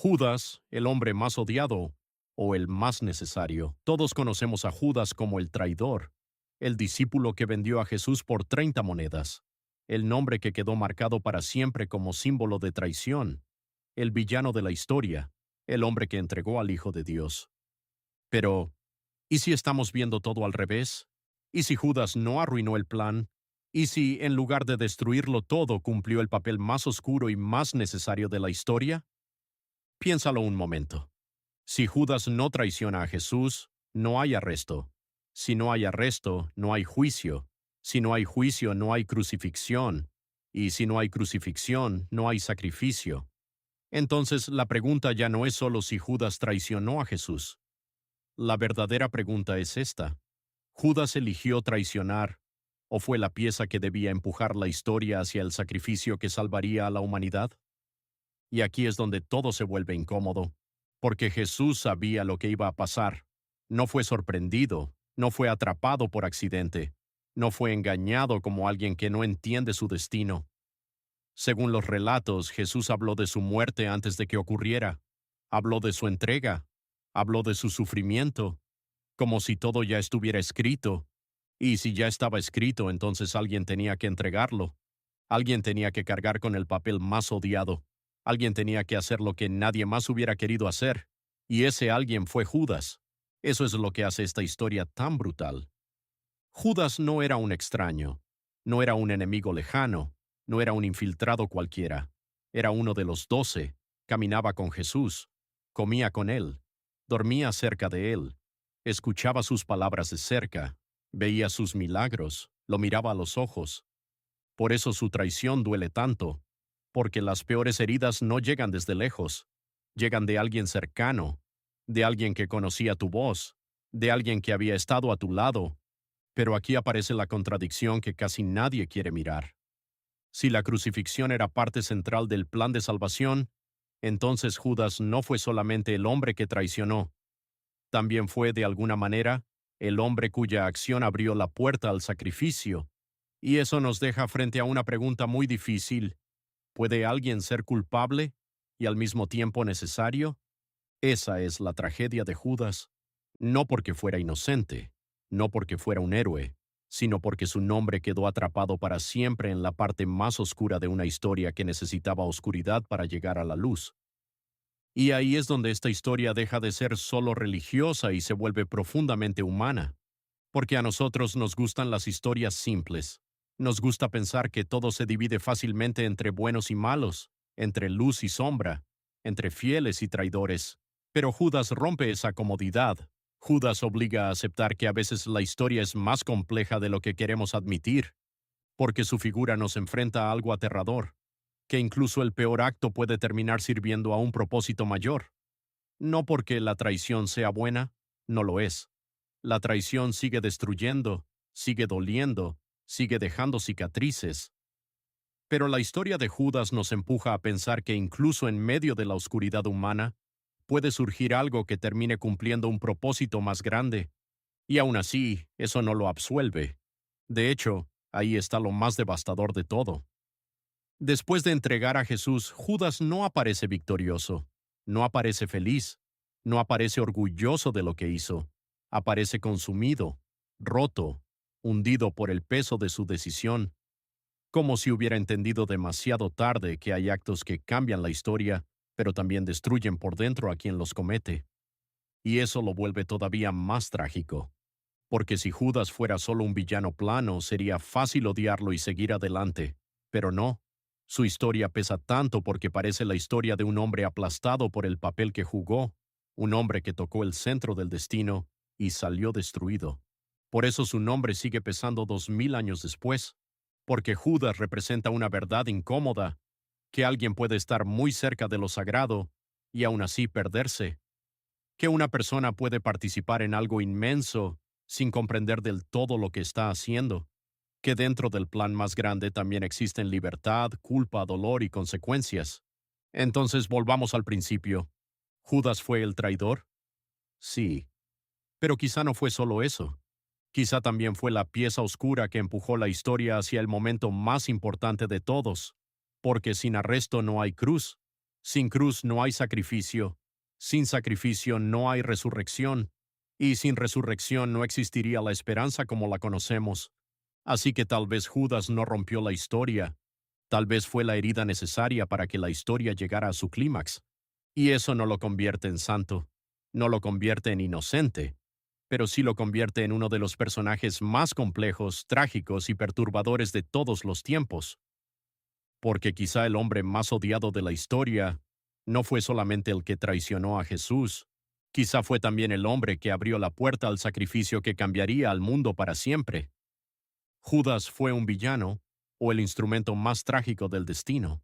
Judas, el hombre más odiado o el más necesario. Todos conocemos a Judas como el traidor, el discípulo que vendió a Jesús por 30 monedas, el nombre que quedó marcado para siempre como símbolo de traición, el villano de la historia, el hombre que entregó al Hijo de Dios. Pero, ¿y si estamos viendo todo al revés? ¿Y si Judas no arruinó el plan? ¿Y si, en lugar de destruirlo todo, cumplió el papel más oscuro y más necesario de la historia? Piénsalo un momento. Si Judas no traiciona a Jesús, no hay arresto. Si no hay arresto, no hay juicio. Si no hay juicio, no hay crucifixión. Y si no hay crucifixión, no hay sacrificio. Entonces, la pregunta ya no es solo si Judas traicionó a Jesús. La verdadera pregunta es esta. ¿Judas eligió traicionar o fue la pieza que debía empujar la historia hacia el sacrificio que salvaría a la humanidad? Y aquí es donde todo se vuelve incómodo, porque Jesús sabía lo que iba a pasar. No fue sorprendido, no fue atrapado por accidente, no fue engañado como alguien que no entiende su destino. Según los relatos, Jesús habló de su muerte antes de que ocurriera, habló de su entrega, habló de su sufrimiento, como si todo ya estuviera escrito, y si ya estaba escrito, entonces alguien tenía que entregarlo, alguien tenía que cargar con el papel más odiado. Alguien tenía que hacer lo que nadie más hubiera querido hacer, y ese alguien fue Judas. Eso es lo que hace esta historia tan brutal. Judas no era un extraño, no era un enemigo lejano, no era un infiltrado cualquiera. Era uno de los 12, caminaba con Jesús, comía con él, dormía cerca de él, escuchaba sus palabras de cerca, veía sus milagros, lo miraba a los ojos. Por eso su traición duele tanto, porque las peores heridas no llegan desde lejos, llegan de alguien cercano, de alguien que conocía tu voz, de alguien que había estado a tu lado. Pero aquí aparece la contradicción que casi nadie quiere mirar. Si la crucifixión era parte central del plan de salvación, entonces Judas no fue solamente el hombre que traicionó, también fue, de alguna manera, el hombre cuya acción abrió la puerta al sacrificio. Y eso nos deja frente a una pregunta muy difícil. ¿Puede alguien ser culpable y al mismo tiempo necesario? Esa es la tragedia de Judas. No porque fuera inocente, no porque fuera un héroe, sino porque su nombre quedó atrapado para siempre en la parte más oscura de una historia que necesitaba oscuridad para llegar a la luz. Y ahí es donde esta historia deja de ser solo religiosa y se vuelve profundamente humana. Porque a nosotros nos gustan las historias simples. Nos gusta pensar que todo se divide fácilmente entre buenos y malos, entre luz y sombra, entre fieles y traidores. Pero Judas rompe esa comodidad. Judas obliga a aceptar que a veces la historia es más compleja de lo que queremos admitir, porque su figura nos enfrenta a algo aterrador, que incluso el peor acto puede terminar sirviendo a un propósito mayor. No porque la traición sea buena, no lo es. La traición sigue destruyendo, sigue doliendo, sigue dejando cicatrices. Pero la historia de Judas nos empuja a pensar que incluso en medio de la oscuridad humana, puede surgir algo que termine cumpliendo un propósito más grande. Y aún así, eso no lo absuelve. De hecho, ahí está lo más devastador de todo. Después de entregar a Jesús, Judas no aparece victorioso, no aparece feliz, no aparece orgulloso de lo que hizo. Aparece consumido, roto, hundido por el peso de su decisión, como si hubiera entendido demasiado tarde que hay actos que cambian la historia, pero también destruyen por dentro a quien los comete. Y eso lo vuelve todavía más trágico, porque si Judas fuera solo un villano plano, sería fácil odiarlo y seguir adelante, pero no. Su historia pesa tanto porque parece la historia de un hombre aplastado por el papel que jugó, un hombre que tocó el centro del destino y salió destruido. Por eso su nombre sigue pesando 2000 años después, porque Judas representa una verdad incómoda, que alguien puede estar muy cerca de lo sagrado y aún así perderse, que una persona puede participar en algo inmenso sin comprender del todo lo que está haciendo, que dentro del plan más grande también existen libertad, culpa, dolor y consecuencias. Entonces volvamos al principio. ¿Judas fue el traidor? Sí, pero quizá no fue solo eso. Quizá también fue la pieza oscura que empujó la historia hacia el momento más importante de todos, porque sin arresto no hay cruz, Sin cruz no hay sacrificio, sin sacrificio no hay resurrección, y sin resurrección no existiría la esperanza como la conocemos. Así que tal vez Judas no rompió la historia, tal vez fue la herida necesaria para que la historia llegara a su clímax. Y eso no lo convierte en santo, no lo convierte en inocente, pero sí lo convierte en uno de los personajes más complejos, trágicos y perturbadores de todos los tiempos. Porque quizá el hombre más odiado de la historia no fue solamente el que traicionó a Jesús, quizá fue también el hombre que abrió la puerta al sacrificio que cambiaría al mundo para siempre. Judas fue un villano, o el instrumento más trágico del destino.